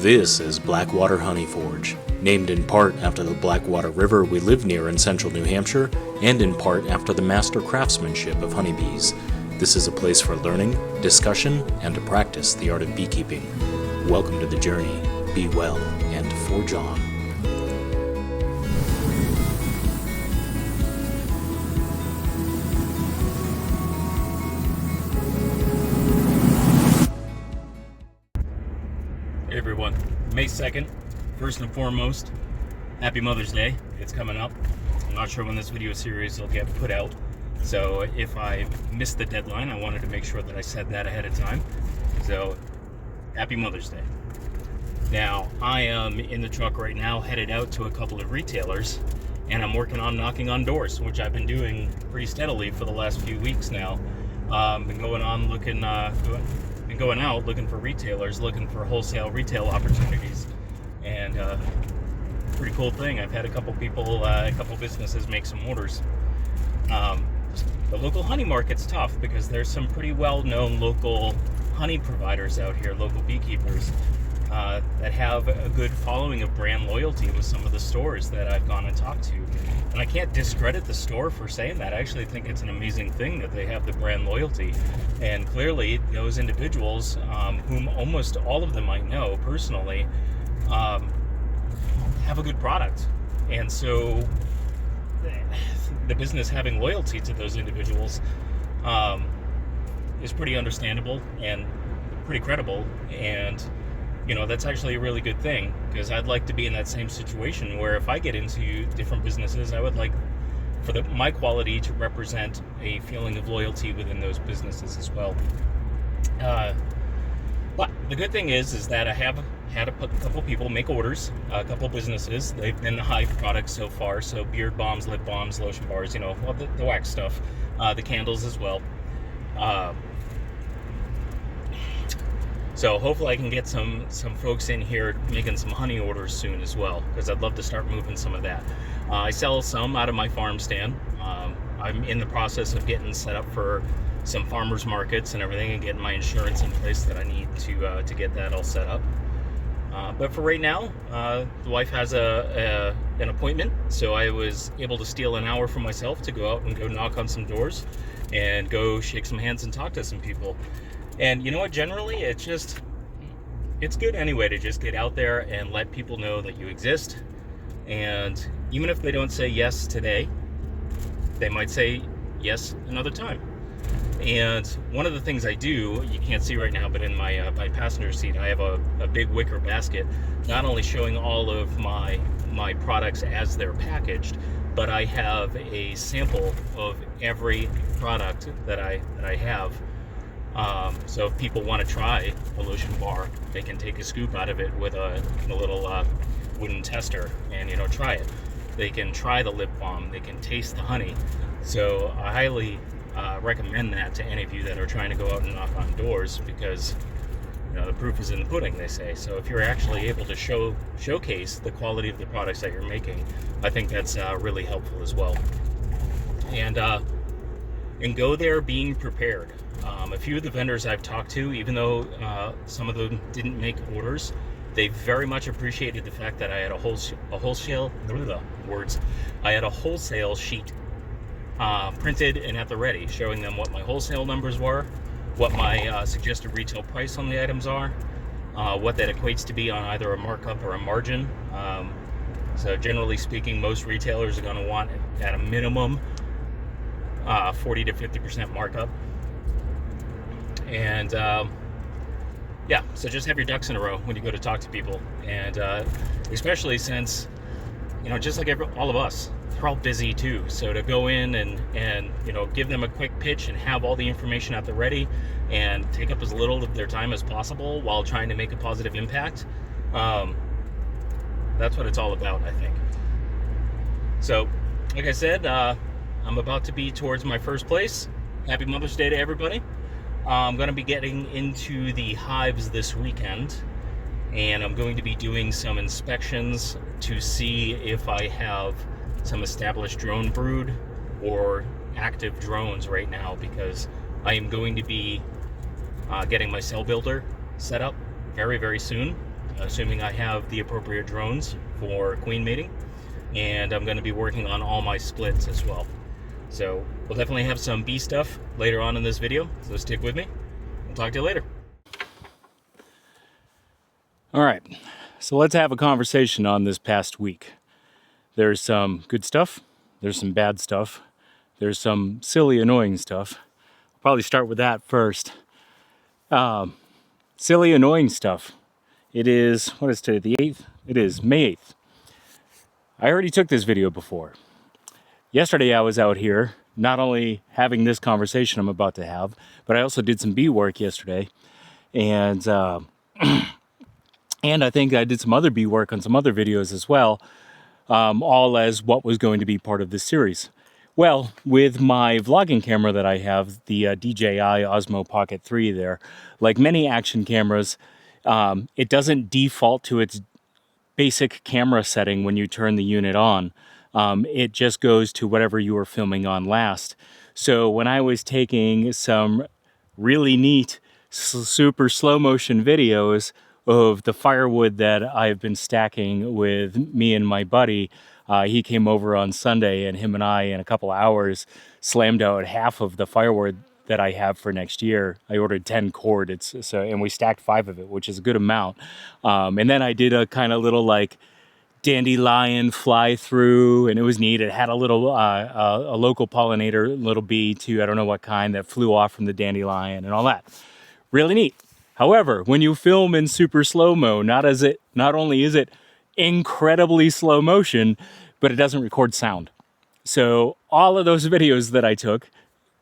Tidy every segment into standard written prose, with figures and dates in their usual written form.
This is Blackwater Honey Forge, named in part after the Blackwater River we live near in central New Hampshire, and in part after the master craftsmanship of honeybees. This is a place for learning, discussion, and to practice the art of beekeeping. Welcome to the journey. Be well and forge on. Hey everyone, May 2nd, first and foremost, happy Mother's Day. It's coming up. I'm not sure when this video series will get put out, so if I missed the deadline, I wanted to make sure that I said that ahead of time. So, happy Mother's Day. Now, I am in the truck right now, headed out to a couple of retailers, and I'm working on knocking on doors, which I've been doing pretty steadily for the last few weeks now. Been going out looking for retailers, looking for wholesale retail opportunities, and pretty cool thing. I've had a couple people, a couple businesses make some orders. The local honey market's tough because there's some pretty well-known local honey providers out here, local beekeepers, that have a good following of brand loyalty with some of the stores that I've gone and talked to. And I can't discredit the store for saying that. I actually think it's an amazing thing that they have the brand loyalty. And clearly, those individuals, whom almost all of them I know personally, have a good product. And so the business having loyalty to those individuals is pretty understandable and pretty credible. And you know, that's actually a really good thing, because I'd like to be in that same situation where if I get into different businesses, I would like for my quality to represent a feeling of loyalty within those businesses as well. But the good thing is that I have had a couple people make orders, a couple businesses. They've been the hive products so far, so beard balms, lip balms, lotion bars, you know, well, the wax stuff, the candles as well. So hopefully I can get some folks in here making some honey orders soon as well, because I'd love to start moving some of that. I sell some out of my farm stand. I'm in the process of getting set up for some farmers markets and everything, and getting my insurance in place that I need to get that all set up. But for right now, the wife has an appointment, so I was able to steal an hour for myself to go out and go knock on some doors and go shake some hands and talk to some people. And you know what, generally, it's good anyway to just get out there and let people know that you exist. And even if they don't say yes today, they might say yes another time. And one of the things I do, you can't see right now, but in my passenger seat, I have a big wicker basket, not only showing all of my products as they're packaged, but I have a sample of every product that I have. So if people want to try a lotion bar, they can take a scoop out of it with a little wooden tester and, you know, try it. They can try the lip balm, they can taste the honey. So I highly recommend that to any of you that are trying to go out and knock on doors, because, you know, the proof is in the pudding, they say. So if you're actually able to showcase the quality of the products that you're making, I think that's really helpful as well. And go there being prepared. A few of the vendors I've talked to, even though some of them didn't make orders, they very much appreciated the fact that I had a wholesale sheet printed and at the ready, showing them what my wholesale numbers were, what my suggested retail price on the items are, what that equates to be on either a markup or a margin. So generally speaking, most retailers are going to want at a minimum 40 to 50% markup. And yeah, so just have your ducks in a row when you go to talk to people. And especially since, you know, just like all of us, they're all busy too. So to go in and you know, give them a quick pitch and have all the information at the ready and take up as little of their time as possible while trying to make a positive impact, that's what it's all about, I think. So, like I said, I'm about to be towards my first place. Happy Mother's Day to everybody. I'm going to be getting into the hives this weekend, and I'm going to be doing some inspections to see if I have some established drone brood or active drones right now, because I am going to be getting my cell builder set up very, very soon. assuming I have the appropriate drones for queen mating. And I'm going to be working on all my splits as well. So we'll definitely have some bee stuff later on in this video, so stick with me. We'll talk to you later. All right, so let's have a conversation on this past week. There's some good stuff, there's some bad stuff, there's some silly, annoying stuff. I'll probably start with that first. Silly, annoying stuff. It is, what is today, the 8th? It is May 8th. I already took this video before. Yesterday I was out here, not only having this conversation I'm about to have, but I also did some bee work yesterday. And and I think I did some other bee work on some other videos as well, all as what was going to be part of this series. Well, with my vlogging camera that I have, the DJI Osmo Pocket 3 there, like many action cameras, it doesn't default to its basic camera setting when you turn the unit on. It just goes to whatever you were filming on last. So when I was taking some really neat, super slow motion videos of the firewood that I've been stacking with me and my buddy, he came over on Sunday, and him and I, in a couple hours, slammed out half of the firewood that I have for next year. I ordered 10 cord, and we stacked 5 of it, which is a good amount. And then I did a kind of little like dandelion fly through, and it was neat. It had a little a local pollinator, little bee too, I don't know what kind, that flew off from the dandelion and all that. Really neat. However, when you film in super slow-mo, not only is it incredibly slow motion, but it doesn't record sound. So all of those videos that I took,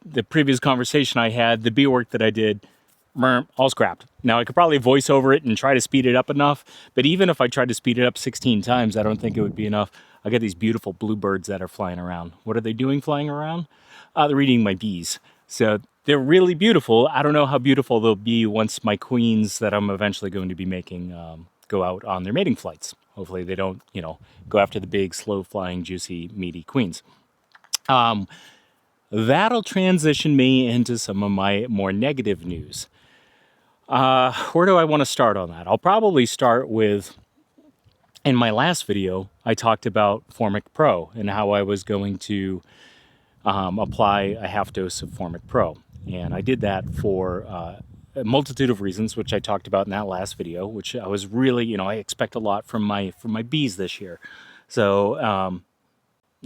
the previous conversation I had, the bee work that I did, all scrapped. Now I could probably voice over it and try to speed it up enough, but even if I tried to speed it up 16 times, I don't think it would be enough. I got these beautiful bluebirds that are flying around. What are they doing flying around? They're eating my bees. So they're really beautiful. I don't know how beautiful they'll be once my queens that I'm eventually going to be making go out on their mating flights. Hopefully they don't, go after the big, slow-flying, juicy, meaty queens. That'll transition me into some of my more negative news. Where do I want to start on that? I'll probably start with, in my last video, I talked about Formic Pro and how I was going to apply a half dose of Formic Pro. And I did that for a multitude of reasons, which I talked about in that last video, which I was really, I expect a lot from my bees this year. So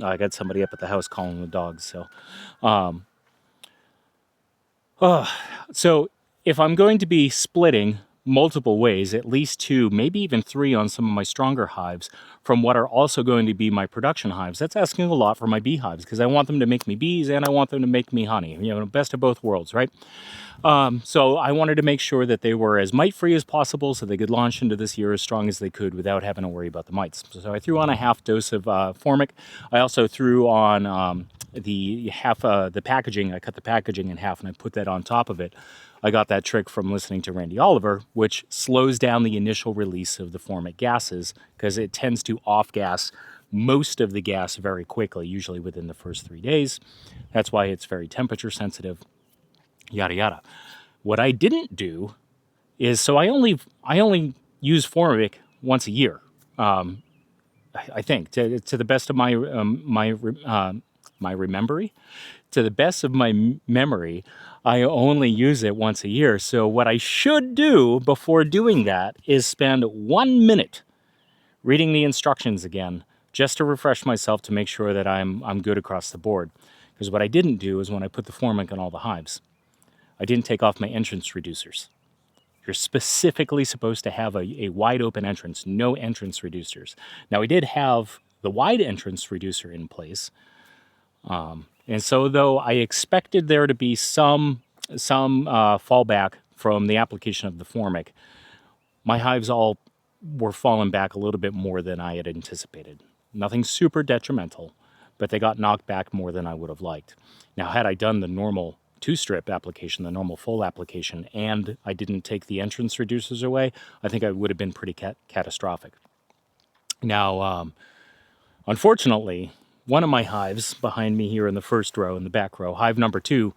I got somebody up at the house calling the dogs. So if I'm going to be splitting multiple ways, at least 2, maybe even 3 on some of my stronger hives from what are also going to be my production hives, that's asking a lot for my beehives, because I want them to make me bees and I want them to make me honey, best of both worlds, right? So I wanted to make sure that they were as mite-free as possible so they could launch into this year as strong as they could without having to worry about the mites. So I threw on a half dose of Formic. I also threw on the packaging. I cut the packaging in half and I put that on top of it. I got that trick from listening to Randy Oliver, which slows down the initial release of the formic gases because it tends to off-gas most of the gas very quickly, usually within the first 3 days. That's why it's very temperature sensitive, yada yada. What I didn't do is, so I only use Formic once a year. I think to the best of my memory, to the best of my memory, I only use it once a year. So what I should do before doing that is spend 1 minute reading the instructions again, just to refresh myself to make sure that I'm good across the board. Because what I didn't do is when I put the Formic on all the hives, I didn't take off my entrance reducers. You're specifically supposed to have a wide open entrance, no entrance reducers. Now we did have the wide entrance reducer in place. And so though I expected there to be some fallback from the application of the Formic, my hives all were falling back a little bit more than I had anticipated. Nothing super detrimental, but they got knocked back more than I would have liked. Now, had I done the normal 2-strip application, the normal full application, and I didn't take the entrance reducers away, I think I would have been pretty catastrophic. Now, unfortunately, one of my hives behind me here in the first row, in the back row, hive number 2,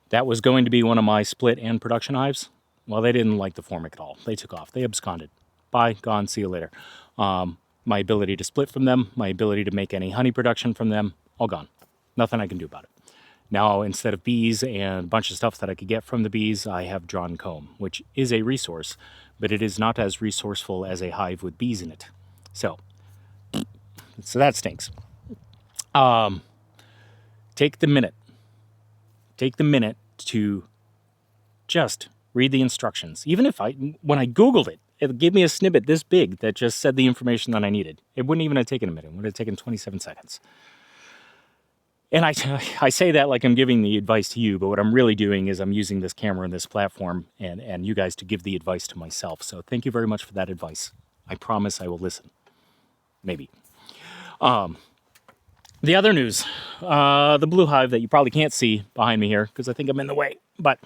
that was going to be one of my split and production hives. Well, they didn't like the Formic at all. They took off. They absconded. bye, gone, see you later. My ability to split from them, my ability to make any honey production from them, all gone. Nothing I can do about it. Now, instead of bees and a bunch of stuff that I could get from the bees, I have drawn comb, which is a resource, but it is not as resourceful as a hive with bees in it. So that stinks. Take the minute to just read the instructions. Even if when I Googled it, it gave me a snippet this big that just said the information that I needed. It wouldn't even have taken a minute. It would have taken 27 seconds. And I say that like I'm giving the advice to you, but what I'm really doing is I'm using this camera and this platform and you guys to give the advice to myself. So thank you very much for that advice. I promise I will listen. Maybe. The other news, the blue hive that you probably can't see behind me here because I think I'm in the way, but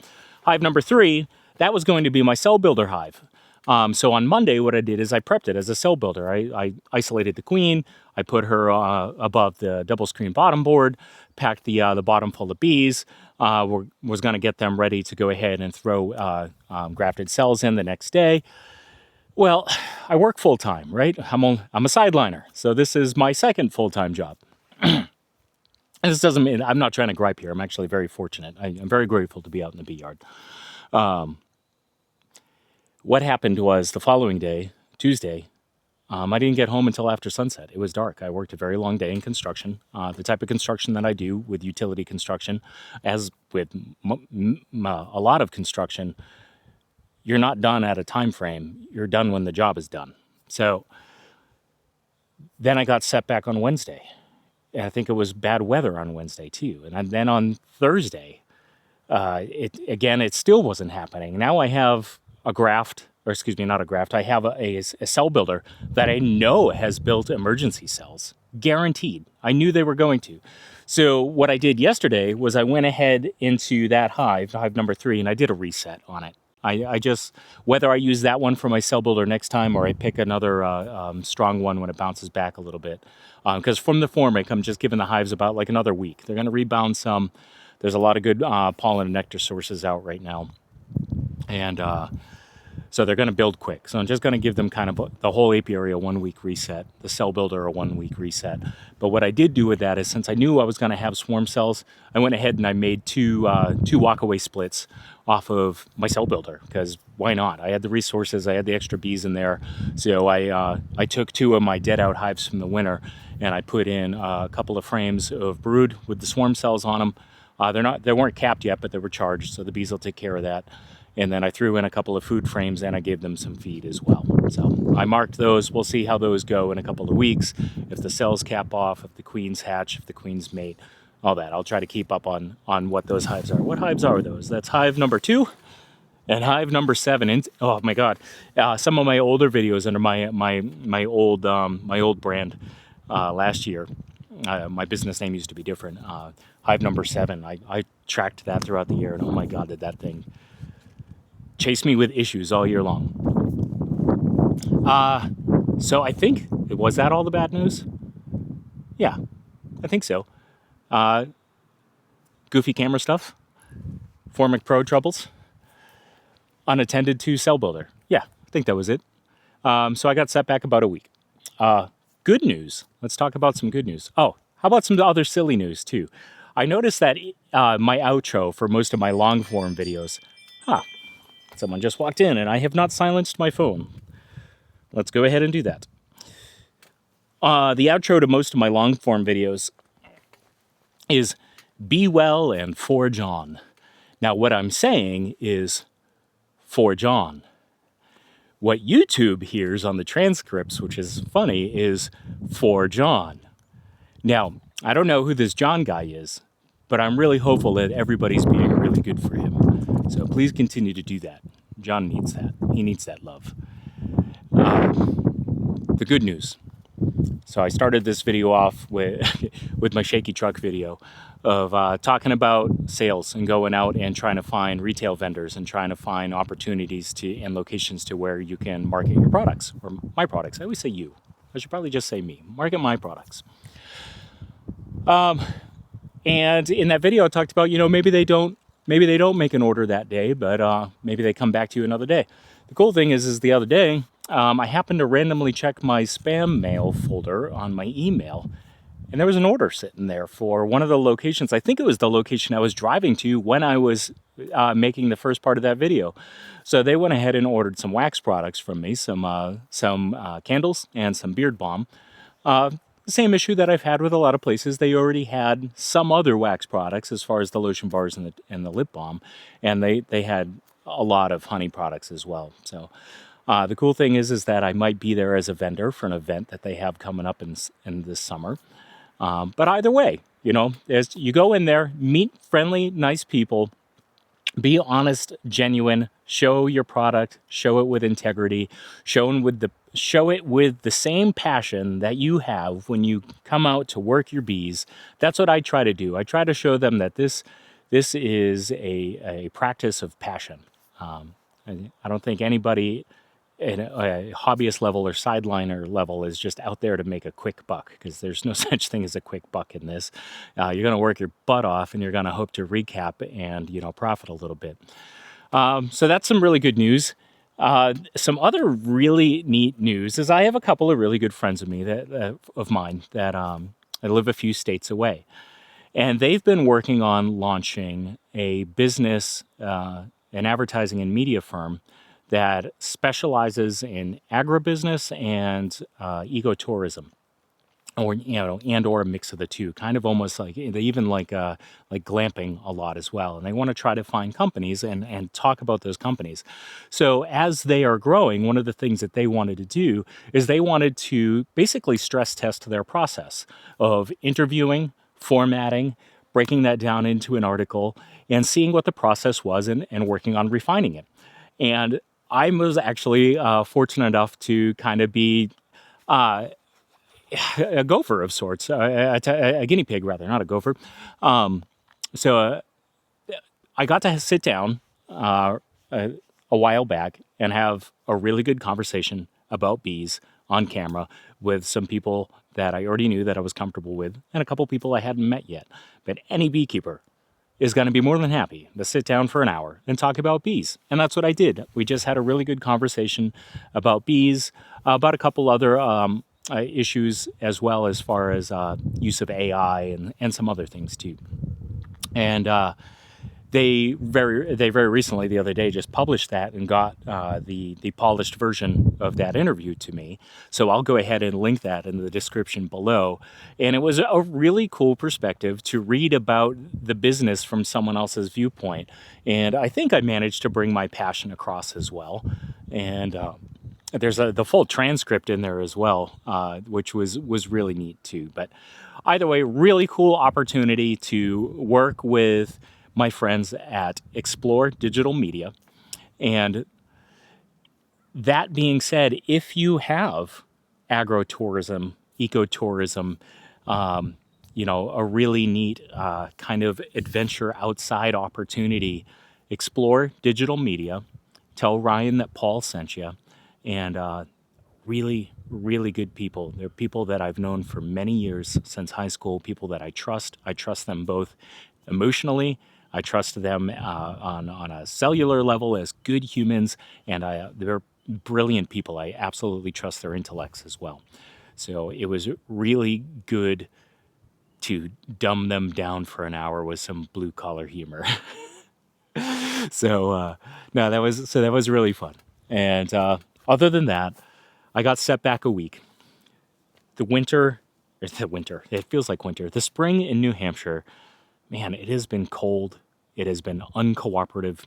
hive number 3, that was going to be my cell builder hive. So on Monday, what I did is I prepped it as a cell builder. I isolated the queen. I put her above the double screen bottom board, packed the bottom full of bees. Was going to get them ready to go ahead and throw grafted cells in the next day. Well, I work full time, right? I'm a sideliner, so this is my second full-time job. And this doesn't mean I'm not trying to gripe here. I'm actually very fortunate. I'm very grateful to be out in the bee yard. What happened was the following day, Tuesday, I didn't get home until after sunset. It was dark. I worked a very long day in construction, the type of construction that I do with utility construction. As with a lot of construction, you're not done at a time frame. You're done when the job is done. So then I got set back on Wednesday. I think it was bad weather on Wednesday too. And then on Thursday, it still wasn't happening. Now I have a graft, or excuse me, not a graft. I have a cell builder that I know has built emergency cells, guaranteed. I knew they were going to. So what I did yesterday was I went ahead into that hive number 3, and I did a reset on it. I just, whether I use that one for my cell builder next time or I pick another strong one when it bounces back a little bit. Because from the Formic, I'm just giving the hives about like another week. They're going to rebound some. There's a lot of good pollen and nectar sources out right now. And so they're going to build quick. So I'm just going to give them kind of the whole apiary a 1-week reset, the cell builder a 1-week reset. But what I did do with that is, since I knew I was going to have swarm cells, I went ahead and I made two walkaway splits off of my cell builder, because why not? I had the resources, I had the extra bees in there. So I took 2 of my dead out hives from the winter and I put in a couple of frames of brood with the swarm cells on them. They weren't capped yet, but they were charged, so the bees will take care of that. And then I threw in a couple of food frames and I gave them some feed as well. So I marked those. We'll see how those go in a couple of weeks. If the cells cap off, if the queens hatch, if the queens mate, all that. I'll try to keep up on what those hives are. What hives are those? That's hive number 2 and hive number 7. And oh my God, some of my older videos under my old brand last year. My business name used to be different. Hive number 7. I tracked that throughout the year, and oh my God, did that thing chase me with issues all year long. So I think, was that all the bad news? Yeah, I think so. Goofy camera stuff, Formic Pro troubles, unattended to cell builder. Yeah, I think that was it. So I got set back about a week. Good news. Let's talk about some good news. Oh, how about some other silly news too? I noticed that my outro for most of my long form videos, someone just walked in and I have not silenced my phone. Let's go ahead and do that. The outro to most of my long form videos is be well and forge on. Now what I'm saying is forge on. What YouTube hears on the transcripts, which is funny, is forge on. Now, I don't know who this John guy is, but I'm really hopeful that everybody's being really good for him. So please continue to do that. John needs that. He needs that love. The good news. So I started this video off with my shaky truck video of talking about sales and going out and trying to find retail vendors and trying to find opportunities and locations to where you can market your products, or my products. I always say you. I should probably just say me. Market my products. And in that video I talked about, maybe they don't make an order that day, but maybe they come back to you another day. The cool thing is the other day I happened to randomly check my spam mail folder on my email, and there was an order sitting there for one of the locations. I think it was the location I was driving to when I was making the first part of that video. So they went ahead and ordered some wax products from me, some candles and some beard balm. Same issue that I've had with a lot of places. They already had some other wax products as far as the lotion bars and the lip balm, and they had a lot of honey products as well. So the cool thing is that I might be there as a vendor for an event that they have coming up in this summer. But either way, as you go in there, meet friendly, nice people, be honest, genuine, show your product, show it with integrity, show it with the same passion that you have when you come out to work your bees. That's what I try to do. I try to show them that this is a practice of passion. I don't think anybody at a hobbyist level or sideliner level is just out there to make a quick buck, because there's no such thing as a quick buck in this. You're going to work your butt off, and you're going to hope to recap and profit a little bit. So that's some really good news. Some other really neat news is I have a couple of really good friends of me of mine that live a few states away, and they've been working on launching a business, an advertising and media firm that specializes in agribusiness and ecotourism, or or a mix of the two. Kind of almost like they even like glamping a lot as well. And they want to try to find companies and talk about those companies. So as they are growing, one of the things that they wanted to do is they wanted to basically stress test their process of interviewing, formatting, breaking that down into an article, and seeing what the process was and working on refining it. And I was actually fortunate enough to kind of be a gopher of sorts, a guinea pig rather, not a gopher. So I got to sit down a while back and have a really good conversation about bees on camera with some people that I already knew that I was comfortable with, and a couple people I hadn't met yet. But any beekeeper is going to be more than happy to sit down for an hour and talk about bees. And that's what I did. We just had a really good conversation about bees, about a couple other issues as well, as far as use of AI and some other things too. And they very recently, the other day, just published that and got the polished version of that interview to me. So I'll go ahead and link that in the description below. And it was a really cool perspective to read about the business from someone else's viewpoint. And I think I managed to bring my passion across as well. And there's the full transcript in there as well, which was really neat too. But either way, really cool opportunity to work with my friends at Explore Digital Media. And that being said, if you have agrotourism, ecotourism, a really neat kind of adventure outside opportunity, Explore Digital Media. Tell Ryan that Paul sent you. And really, really good people. They're people that I've known for many years since high school, people that I trust. I trust them both emotionally. I trust them on a cellular level as good humans, and they're brilliant people. I absolutely trust their intellects as well. So it was really good to dumb them down for an hour with some blue collar humor. So that was really fun. And other than that, I got set back a week. It feels like winter. The spring in New Hampshire, man, it has been cold. It has been uncooperative.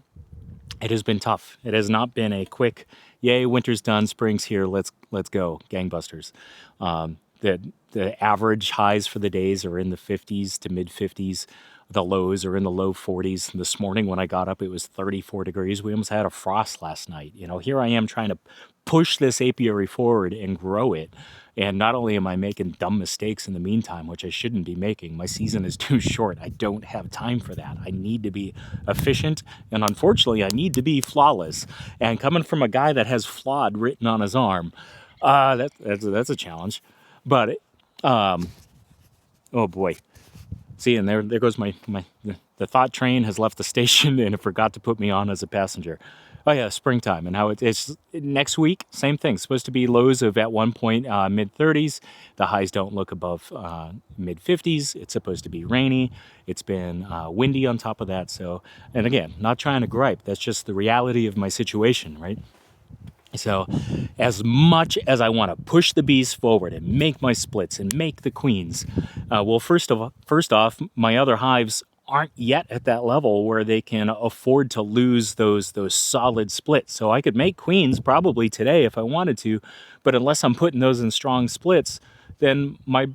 It has been tough. It has not been a quick, yay, winter's done, spring's here, let's go, gangbusters. The average highs for the days are in the 50s to mid 50s. The lows are in the low 40s. This morning when I got up, it was 34 degrees. We almost had a frost last night. Here I am trying to push this apiary forward and grow it. And not only am I making dumb mistakes in the meantime, which I shouldn't be making, my season is too short. I don't have time for that. I need to be efficient, and unfortunately, I need to be flawless. And coming from a guy that has flawed written on his arm, that's a challenge. But, oh boy. See, and there goes the thought train has left the station and it forgot to put me on as a passenger. Oh yeah, springtime and how it's next week. Same thing. It's supposed to be lows of at one point mid 30s. The highs don't look above mid 50s. It's supposed to be rainy. It's been windy on top of that. So, and again, not trying to gripe. That's just the reality of my situation, right? So, as much as I want to push the bees forward and make my splits and make the queens, well, first off, my other hives aren't yet at that level where they can afford to lose those solid splits. So I could make queens probably today if I wanted to, but unless I'm putting those in strong splits, then my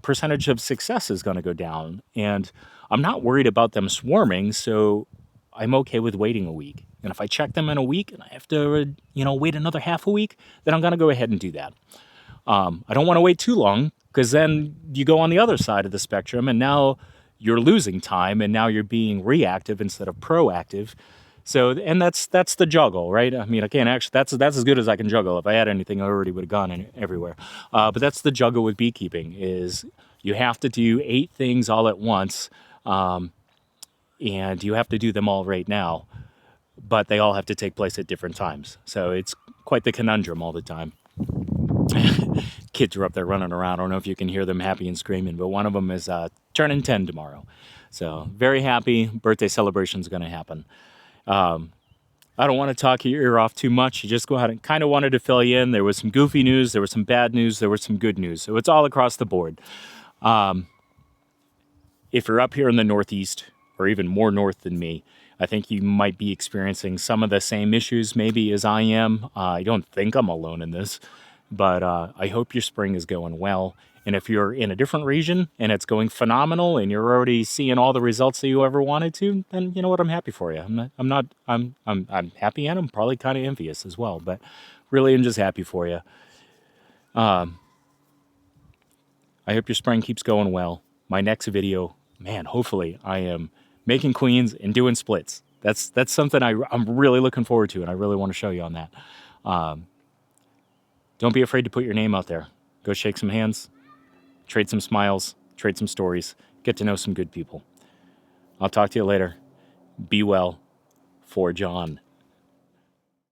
percentage of success is going to go down. And I'm not worried about them swarming, so I'm okay with waiting a week. And if I check them in a week and I have to, wait another half a week, then I'm going to go ahead and do that. I don't want to wait too long, because then you go on the other side of the spectrum and now you're losing time and now you're being reactive instead of proactive. So, and that's the juggle, right? I mean, I can't actually, that's as good as I can juggle. If I had anything, I already would have gone everywhere. But that's the juggle with beekeeping, is you have to do 8 things all at once. And you have to do them all right now, but they all have to take place at different times. So it's quite the conundrum all the time. Kids are up there running around. I don't know if you can hear them happy and screaming, but one of them is turning 10 tomorrow. So very happy. Birthday celebration is going to happen. I don't want to talk your ear off too much. Just go ahead and kind of wanted to fill you in. There was some goofy news. There was some bad news. There was some good news. So it's all across the board. If you're up here in the Northeast, or even more north than me, I think you might be experiencing some of the same issues maybe as I am. I don't think I'm alone in this, but I hope your spring is going well. And if you're in a different region and it's going phenomenal and you're already seeing all the results that you ever wanted to, then you know what, I'm happy for you. I'm happy, and I'm probably kind of envious as well, but really I'm just happy for you. I hope your spring keeps going well. My next video, man, hopefully I am making queens and doing splits. That's something I'm really looking forward to, and I really want to show you on that. Don't be afraid to put your name out there. Go shake some hands, trade some smiles, trade some stories, get to know some good people. I'll talk to you later. Be well. For John.